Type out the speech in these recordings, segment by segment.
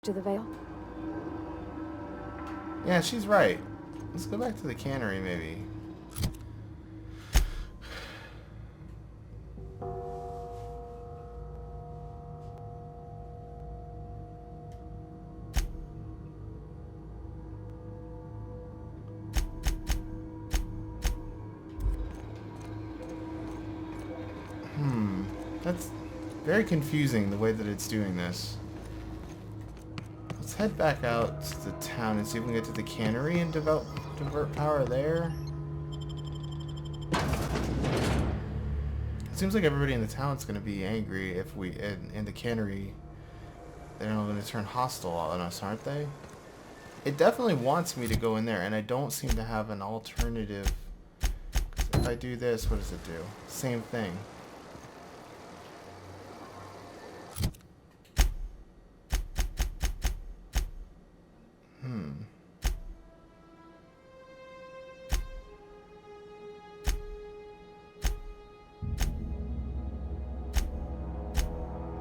to the Vale? Yeah, she's right. Let's go back to the cannery, maybe. That's very confusing, the way that it's doing this. Let's head back out to the town and see if we can get to the cannery and divert power there. It seems like everybody in the town's going to be angry if we, in the cannery, they're not going to turn hostile on us, aren't they? It definitely wants me to go in there, and I don't seem to have an alternative. 'Cause if I do this, what does it do? Same thing.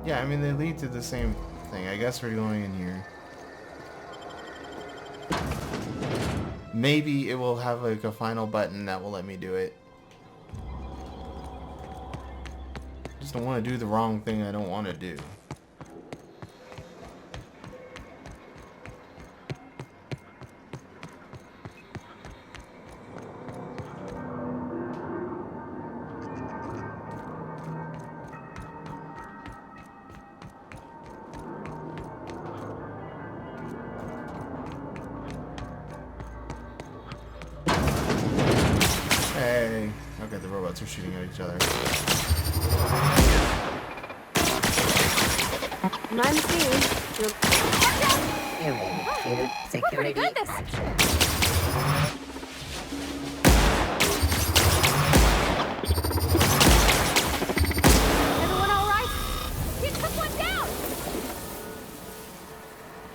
Yeah, I mean, they lead to the same thing. I guess we're going in here. Maybe it will have like a final button that will let me do it. Just don't want to do the wrong thing I don't want to do. Hey. Okay, the robots are shooting at each other. My machine. We're pretty good this. Everyone all right? You took one down.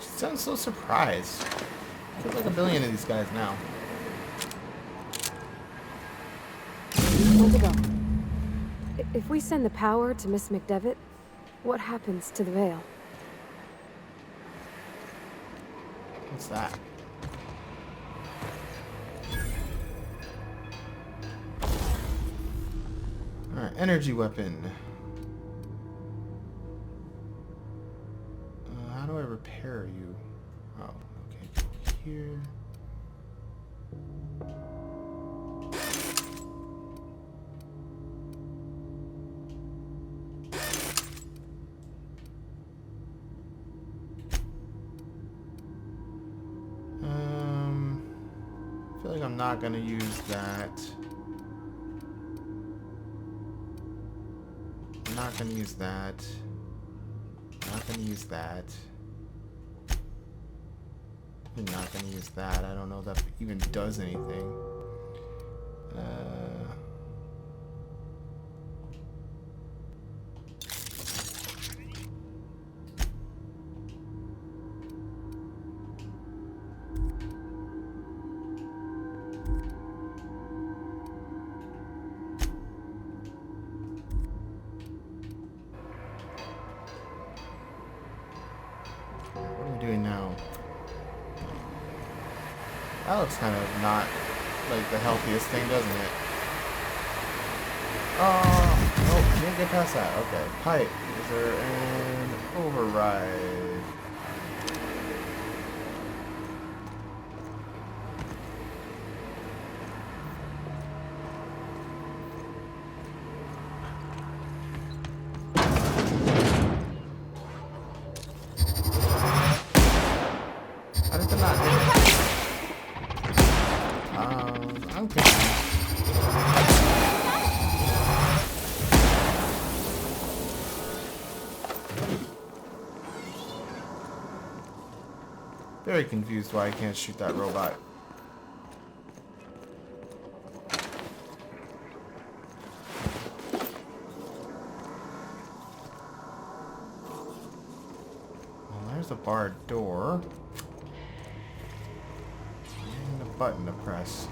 She sounds so surprised. There's like a billion of these guys now. Where to go? If we send the power to Miss McDevitt, what happens to the Vale? What's that? Alright, energy weapon. How do I repair you? Oh, okay. Go here. I feel like I'm not gonna use that. I'm not gonna use that. I'm not gonna use that. I'm not gonna use that. I don't know if that even does anything. What am I doing now? That looks kind of not like the healthiest thing, doesn't it? Oh, nope, can't get past that. Okay, pipe. Is there an override? How did that not hit? I'm confused. Very confused why I can't shoot that robot. Well, there's a barred door. And a button to press.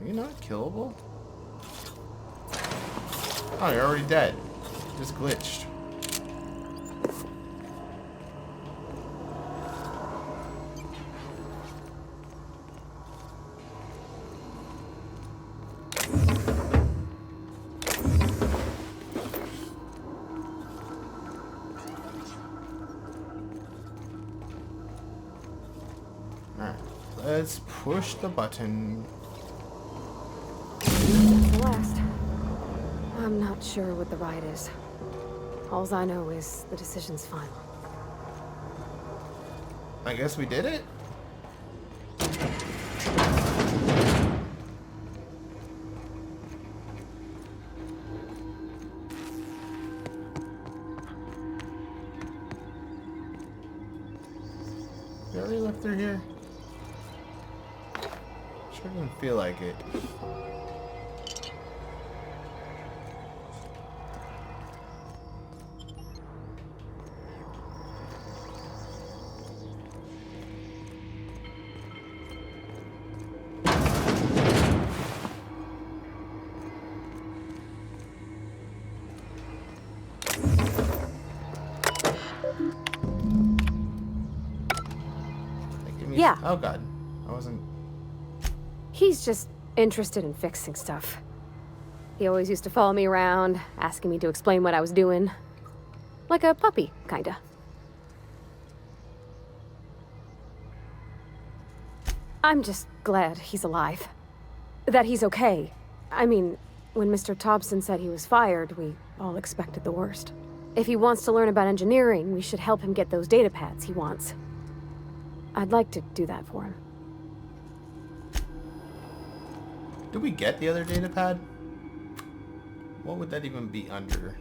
Are you not killable? Oh, you're already dead. Just glitched. Alright, let's push the button. The last. I'm not sure what the ride is. Alls I know is the decision's final. I guess we did it? We already left through here? Sure doesn't feel like it. Yeah. Oh god. I wasn't... He's just interested in fixing stuff. He always used to follow me around, asking me to explain what I was doing. Like a puppy, kinda. I'm just glad he's alive. That he's okay. I mean, when Mr. Thompson said he was fired, we all expected the worst. If he wants to learn about engineering, we should help him get those data pads he wants. I'd like to do that for him. Did we get the other data pad? What would that even be under?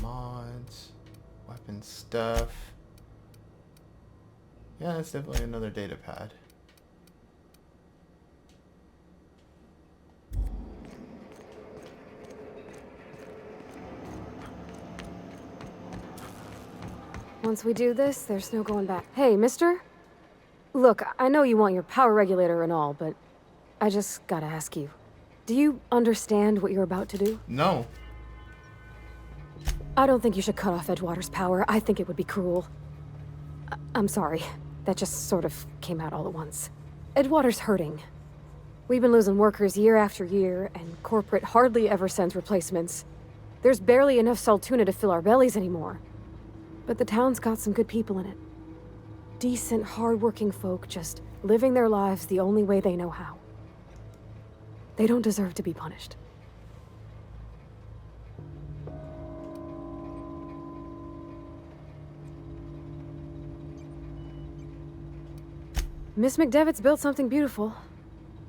Mods, weapon stuff. Yeah, that's definitely another data pad. Once we do this, there's no going back. Hey, mister? Look, I know you want your power regulator and all, but I just gotta ask you. Do you understand what you're about to do? No. I don't think you should cut off Edgewater's power. I think it would be cruel. I'm sorry. That just sort of came out all at once. Edgewater's hurting. We've been losing workers year after year, and corporate hardly ever sends replacements. There's barely enough Saltuna to fill our bellies anymore. But the town's got some good people in it. Decent, hard-working folk just living their lives the only way they know how. They don't deserve to be punished. Miss McDevitt's built something beautiful.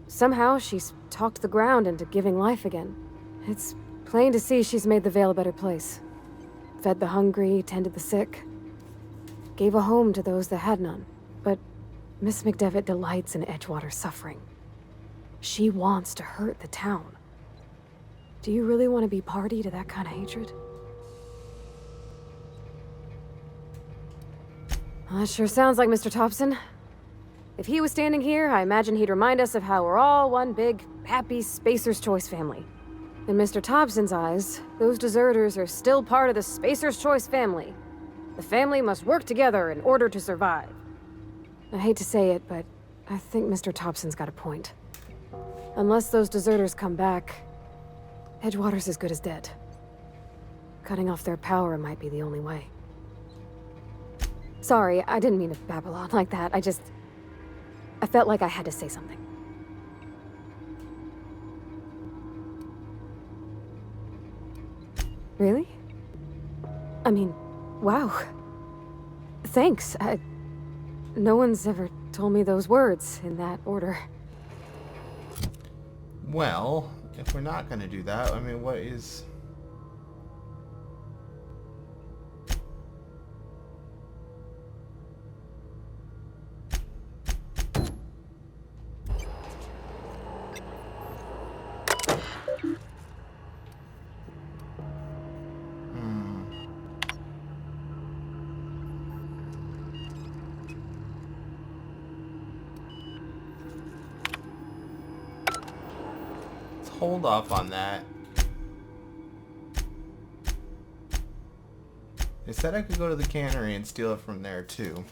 Somehow she's talked the ground into giving life again. It's plain to see she's made the Vale a better place. Fed the hungry, tended the sick. Gave a home to those that had none. But Miss McDevitt delights in Edgewater's suffering. She wants to hurt the town. Do you really want to be party to that kind of hatred? Well, that sure sounds like Mr. Thompson. If he was standing here, I imagine he'd remind us of how we're all one big, happy Spacer's Choice family. In Mr. Thompson's eyes, those deserters are still part of the Spacer's Choice family. The family must work together in order to survive. I hate to say it, but I think Mr. Thompson's got a point. Unless those deserters come back, Edgewater's as good as dead. Cutting off their power might be the only way. Sorry, I didn't mean to babble on like that. I felt like I had to say something. Really? I mean, wow. Thanks. No one's ever told me those words in that order. Well, if we're not gonna do that, I mean, what is... hold off on that. They said I could go to the cannery and steal it from there too.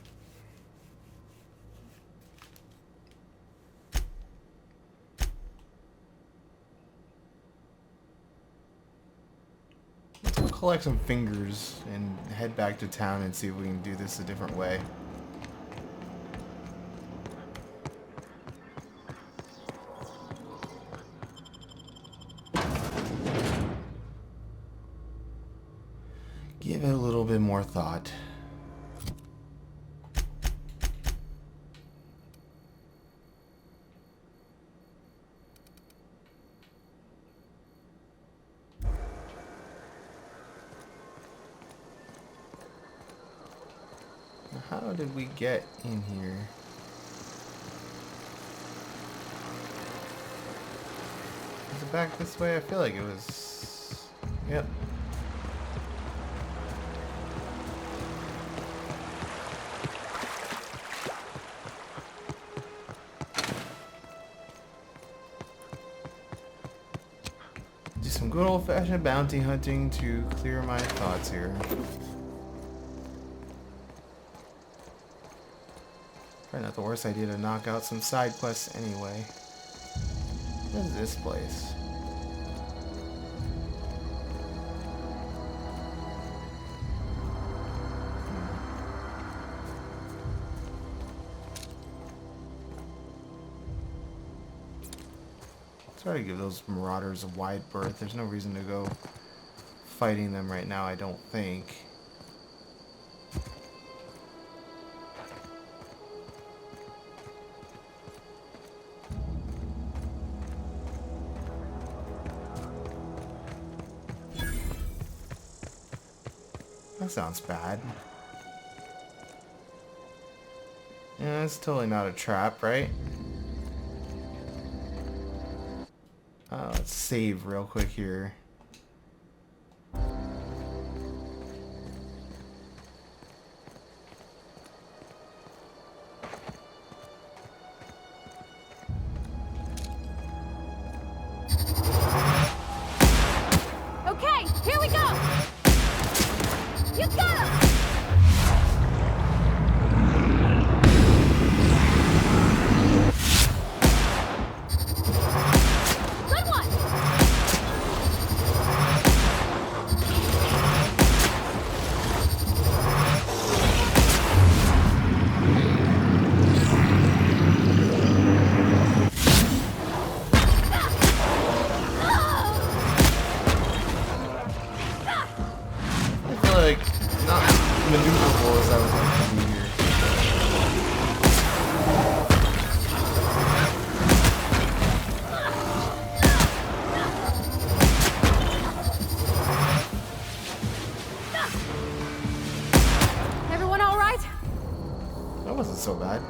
Let's go collect some fingers and head back to town and see if we can do this a different way. Give it a little bit more thought. How did we get in here? Was it back this way? I feel like it was... Yep. Do some good old-fashioned bounty hunting to clear my thoughts here. Probably not the worst idea to knock out some side quests anyway. What is this place? Try to give those marauders a wide berth. There's no reason to go fighting them right now, I don't think. That sounds bad. Yeah, that's totally not a trap, right? Let's save real quick here. Okay, here we go. You got him. Good one. I feel like not maneuverable as I would like to be here. Everyone all right? That wasn't so bad.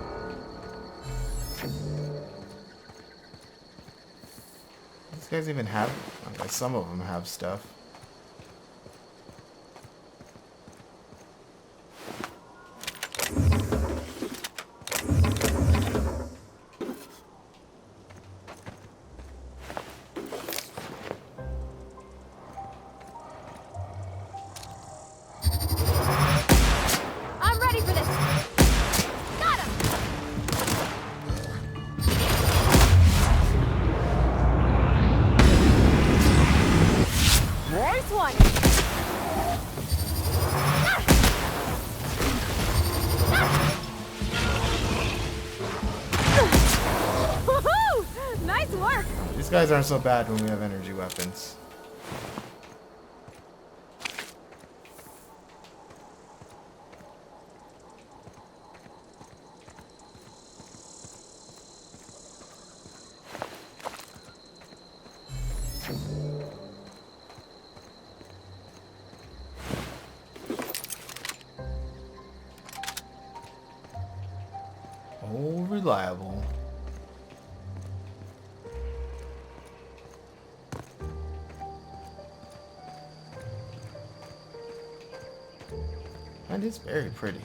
These guys even have, okay, some of them have stuff. I'm ready for this. Got him. Nice one. Woohoo! Nice work. These guys aren't so bad when we have energy weapons. Oh, reliable. And it's very pretty.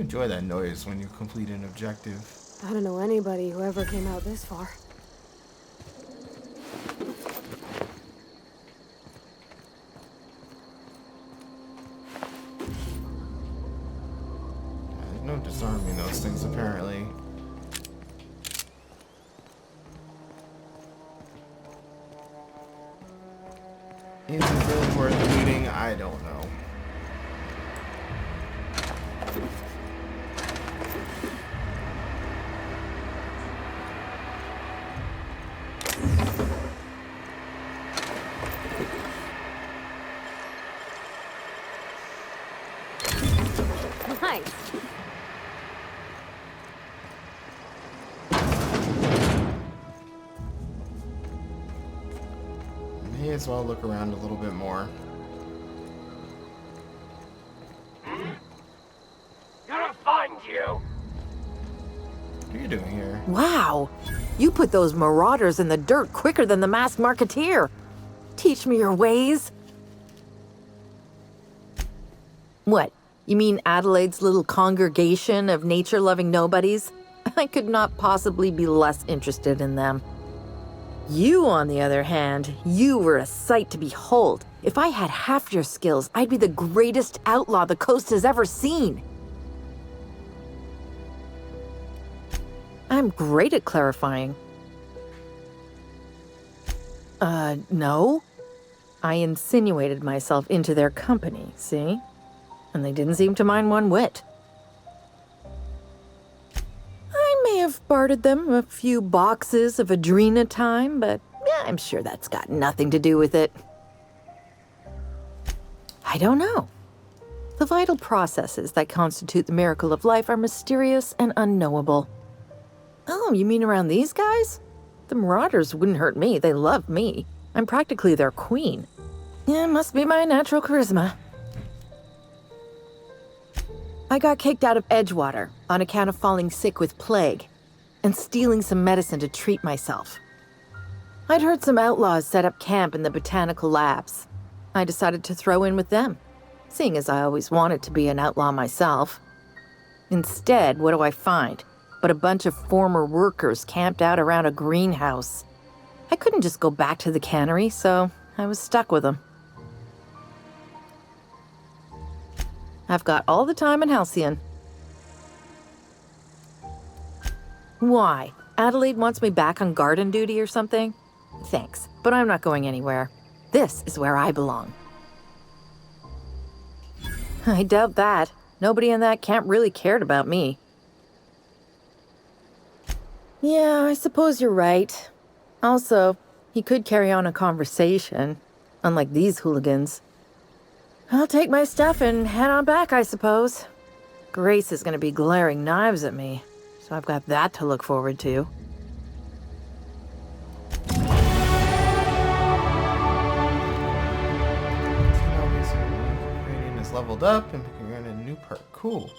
enjoy that noise when you complete an objective. I don't know anybody who ever came out this far. There's no disarming those things, apparently. Is it really worth looting? I don't know. Nice. May as well look around a little bit more. Gonna find you! What are you doing here? Wow! You put those marauders in the dirt quicker than the masked marketeer. Teach me your ways. What? You mean Adelaide's little congregation of nature-loving nobodies? I could not possibly be less interested in them. You, on the other hand, you were a sight to behold. If I had half your skills, I'd be the greatest outlaw the coast has ever seen. I'm great at clarifying. No. I insinuated myself into their company, see? And they didn't seem to mind one whit. I may have bartered them a few boxes of Adrena time, but I'm sure that's got nothing to do with it. I don't know. The vital processes that constitute the miracle of life are mysterious and unknowable. Oh, you mean around these guys? The Marauders wouldn't hurt me. They love me. I'm practically their queen. Yeah, must be my natural charisma. I got kicked out of Edgewater on account of falling sick with plague and stealing some medicine to treat myself. I'd heard some outlaws set up camp in the botanical labs. I decided to throw in with them, seeing as I always wanted to be an outlaw myself. Instead, what do I find? But a bunch of former workers camped out around a greenhouse. I couldn't just go back to the cannery, so I was stuck with them. I've got all the time in Halcyon. Why? Adelaide wants me back on garden duty or something? Thanks, but I'm not going anywhere. This is where I belong. I doubt that. Nobody in that camp really cared about me. Yeah, I suppose you're right. Also, he could carry on a conversation, unlike these hooligans. I'll take my stuff and head on back, I suppose. Grace is going to be glaring knives at me, so I've got that to look forward to. Rating is leveled up and picking around a new perk. Cool.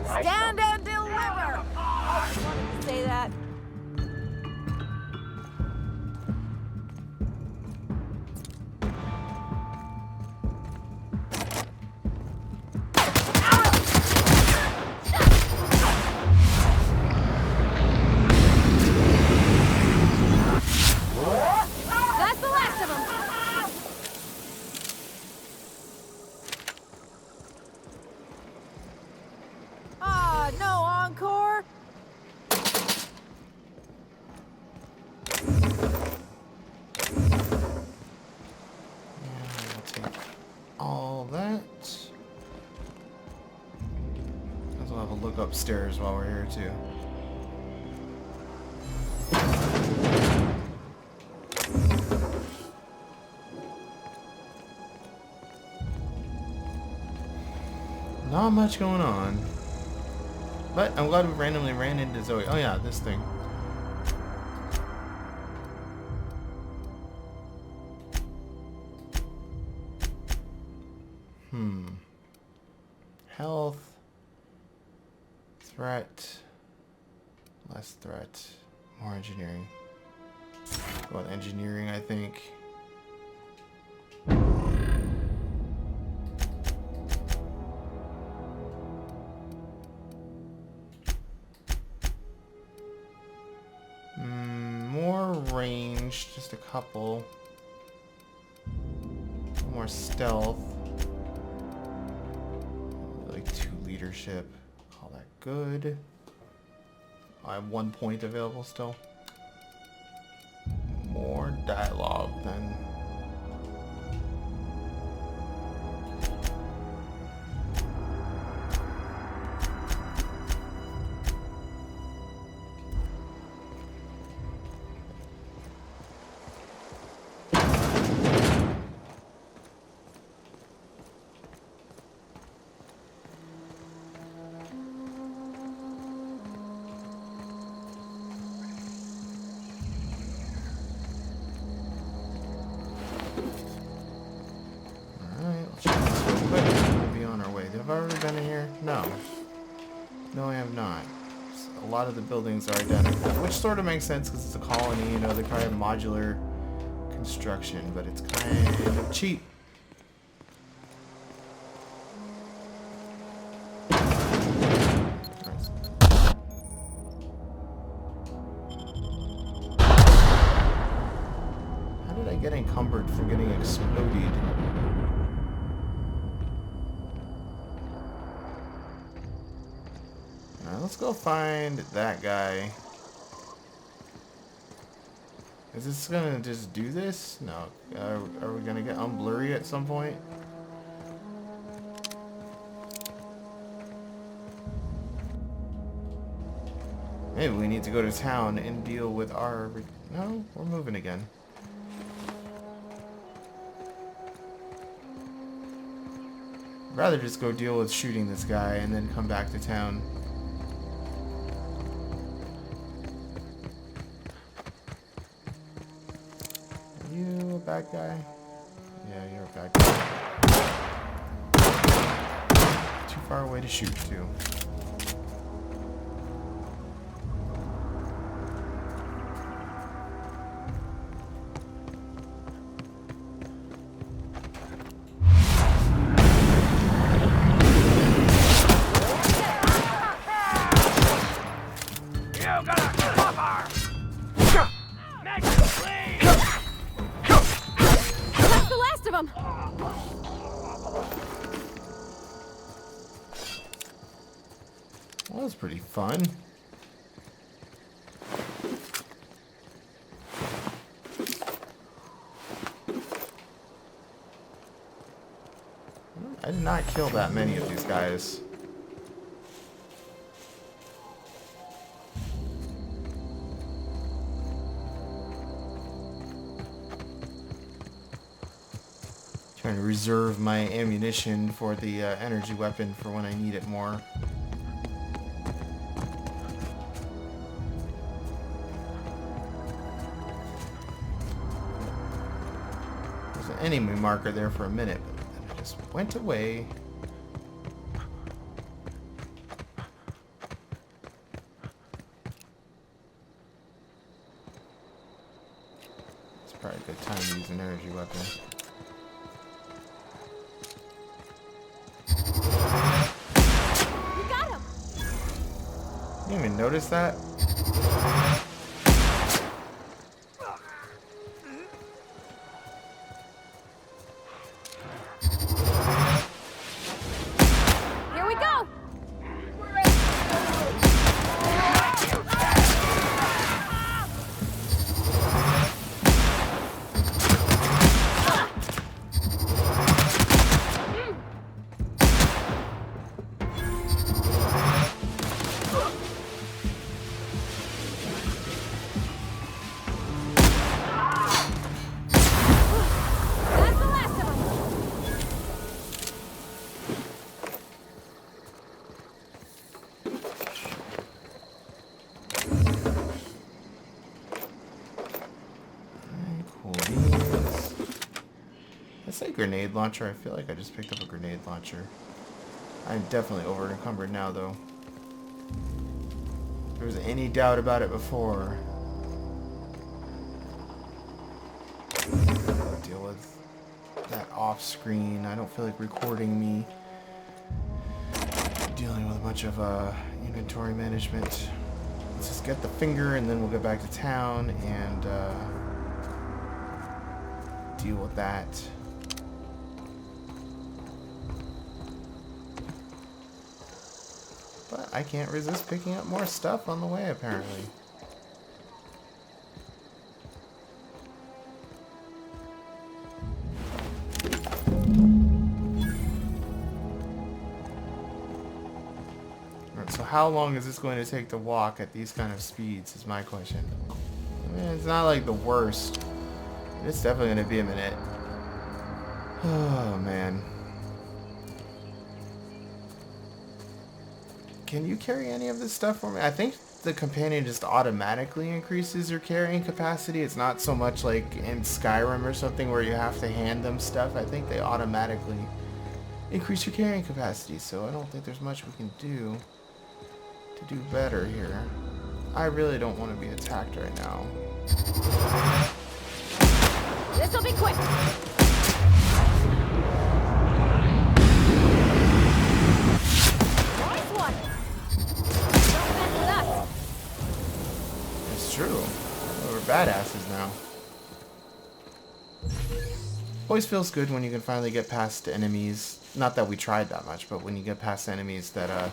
Stand and deliver! Say that. That's the last of them! Ah, no encore? I'll take all that. I'll have a look upstairs while we're here too. Not much going on. But I'm glad we randomly ran into Zoe. Oh yeah, this thing. Health. Threat. Less threat. More engineering. Go with engineering, I think. range, just a couple. More stealth. Like 2 leadership. All that good. I have 1 point available still. More dialogue then. No, I have not. A lot of the buildings are identical, which sort of makes sense because it's a colony, you know, they probably have modular construction, but it's kind of cheap. How did I get encumbered from getting exploded? Let's go find that guy. Is this gonna just do this? No. Are we gonna get unblurry at some point? Maybe we need to go to town and deal with our... No, we're moving again. I'd rather just go deal with shooting this guy and then come back to town. You a bad guy? Yeah, you're a bad guy. Too far away to shoot, too. Well, that was pretty fun. I did not kill that many of these guys. Trying to reserve my ammunition for the energy weapon for when I need it more. There's an enemy marker there for a minute, but then it just went away. It's probably a good time to use an energy weapon. You didn't even notice that? Here we go! I say grenade launcher. I feel like I just picked up a grenade launcher. I'm definitely over encumbered now, though. If there was any doubt about it before. Deal with that off screen. I don't feel like recording me dealing with a bunch of inventory management. Let's just get the finger and then we'll get back to town and deal with that. But I can't resist picking up more stuff on the way, apparently. Alright, so how long is this going to take to walk at these kind of speeds is my question. I mean, it's not like the worst. It's definitely going to be a minute. Oh, man. Can you carry any of this stuff for me? I think the companion just automatically increases your carrying capacity. It's not so much like in Skyrim or something where you have to hand them stuff. I think they automatically increase your carrying capacity, so I don't think there's much we can do to do better here. I really don't want to be attacked right now. This'll be quick. Nice one. Don't mess with us. It's true. We're badasses now. Always feels good when you can finally get past enemies. Not that we tried that much, but when you get past enemies that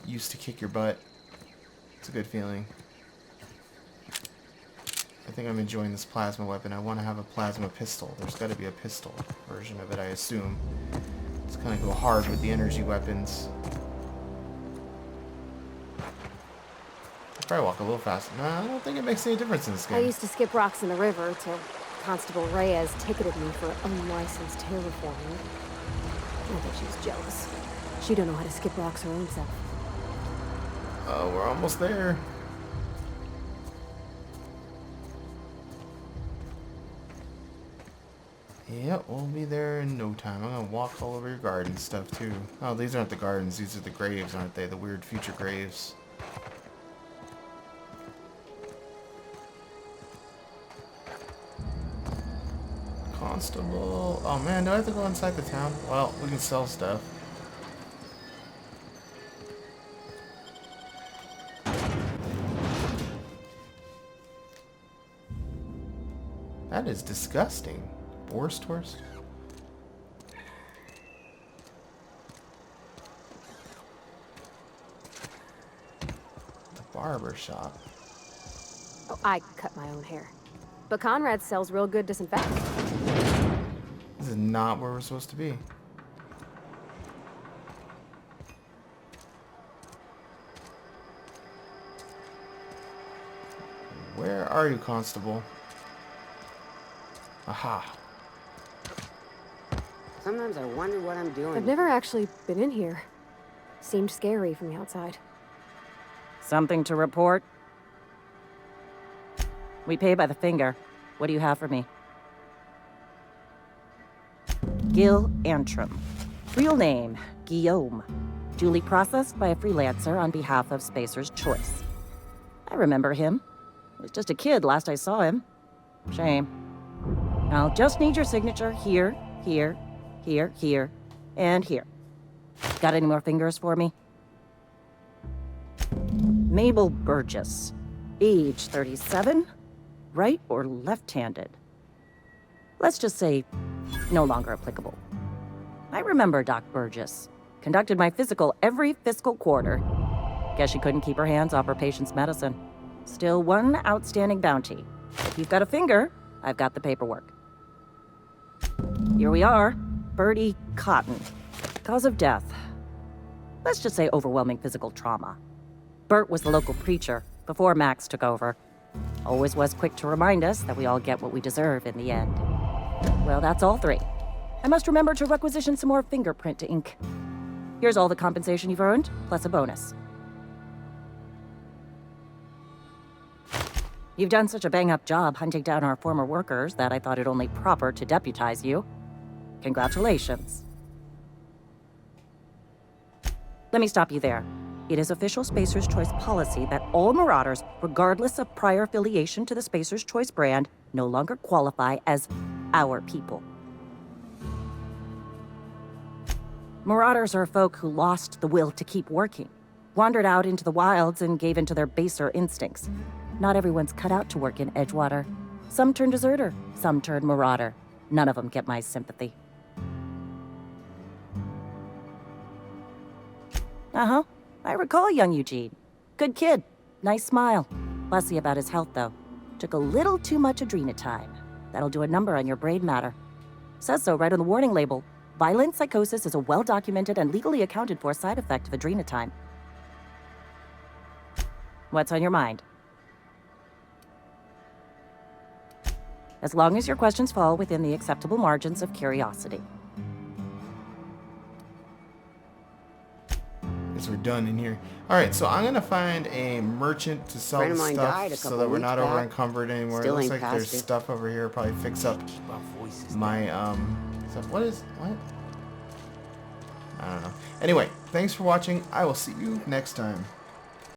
used to kick your butt. It's a good feeling. I think I'm enjoying this plasma weapon. I want to have a plasma pistol. There's got to be a pistol version of it, I assume. It's kind of go hard with the energy weapons. I'll probably walk a little faster. No, I don't think it makes any difference in this I game. used to skip rocks in the river till Constable Reyes ticketed me for unlicensed terraforming. I bet she was jealous. She don't know how to skip rocks her own self. Oh, we're almost there. Yep, we'll be there in no time. I'm gonna walk all over your garden stuff too. Oh, these aren't the gardens, these are the graves, aren't they? The weird future graves. Constable. Oh man, do I have to go inside the town? Well, we can sell stuff. That is disgusting. Boar's toast? The barber shop. Oh, I cut my own hair. But Conrad sells real good disinfectant. This is not where we're supposed to be. Where are you, Constable? Aha. Sometimes I wonder what I'm doing. I've never actually been in here. Seemed scary from the outside. Something to report? We pay by the finger. What do you have for me? Gil Antrim. Real name, Guillaume. Duly processed by a freelancer on behalf of Spacer's Choice. I remember him. He was just a kid last I saw him. Shame. I'll just need your signature here, here, here, here, and here. Got any more fingers for me? Mabel Burgess. Age 37. Right or left-handed? Let's just say no longer applicable. I remember Doc Burgess. Conducted my physical every fiscal quarter. Guess she couldn't keep her hands off her patient's medicine. Still one outstanding bounty. If you've got a finger, I've got the paperwork. Here we are. Bertie Cotton. Cause of death. Let's just say overwhelming physical trauma. Bert was the local preacher before Max took over. Always was quick to remind us that we all get what we deserve in the end. Well, that's all three. I must remember to requisition some more fingerprint ink. Here's all the compensation you've earned, plus a bonus. You've done such a bang-up job hunting down our former workers that I thought it only proper to deputize you. Congratulations. Let me stop you there. It is official Spacer's Choice policy that all Marauders, regardless of prior affiliation to the Spacer's Choice brand, no longer qualify as our people. Marauders are folk who lost the will to keep working. Wandered out into the wilds and gave into their baser instincts. Not everyone's cut out to work in Edgewater. Some turn deserter, some turn marauder. None of them get my sympathy. Uh-huh. I recall young Eugene. Good kid. Nice smile. Fussy about his health, though. Took a little too much adrenatime. That'll do a number on your brain matter. Says so right on the warning label. Violent psychosis is a well-documented and legally accounted for side effect of adrenatime. What's on your mind? As long as your questions fall within the acceptable margins of curiosity. Guess we're done in here. Alright, so I'm gonna find a merchant to sell Friend the of mine died a stuff so couple that we're not weeks over back. encumbered anymore. Still It looks ain't like passed there's it. stuff over here, probably fix up my stuff. What? I don't know. Anyway, thanks for watching. I will see you next time.